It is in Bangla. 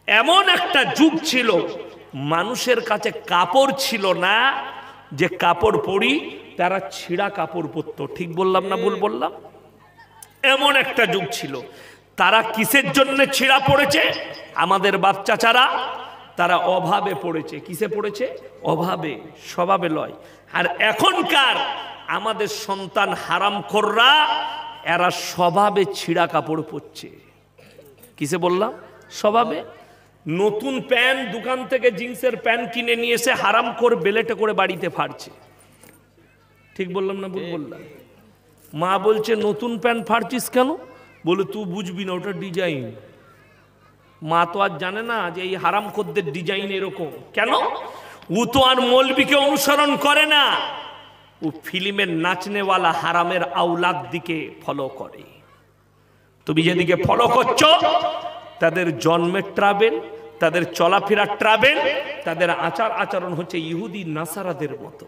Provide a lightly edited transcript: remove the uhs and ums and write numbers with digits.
এমন একটা যুগ ছিল মানুষের কাছে কাপড় ছিল না, যে কাপড় পরি তারা ছিঁড়া কাপড় পরতো। ঠিক বললাম না ভুল বললাম? এমন একটা যুগ ছিল। তারা কিসের জন্য ছিঁড়া পড়েছে? আমাদের বাচ্চা চারা তারা অভাবে পড়েছে। কিসে পড়েছে? অভাবে, স্বভাবে লয়। আর এখনকার আমাদের সন্তান হারামখোররা, এরা স্বভাবে ছিঁড়া কাপড় পরছে। কিসে বললাম? স্বভাবে। নতুন প্যান্ট দোকান থেকে জিন্সের প্যান্ট কিনে নিয়ে এসে হারামখোর বেলেটে করে বাড়িতে ফাড়ছে। ঠিক বললাম না ভুল বললাম? মা বলছে নতুন প্যান্ট ফাড়ছিস কেন? বলে তুই বুঝবি না, ওটা ডিজাইন। মা তো আর জানে না যে এই হারামখোরদের ডিজাইন এরকম। কেন? ও তো আর মৌলবীকে অনুসরণ করে না, ও ফিল্মের নাচনেওয়ালা হারামের আওলাদ দিকে ফলো করে। তুমি যেদিকে ফলো করছো, তাদের জন্মের ট্রাভেল, তাদের চলাফেরার ট্রাভেল, তাদের আচার আচরণ হচ্ছে ইহুদি নাসারাদের মতো।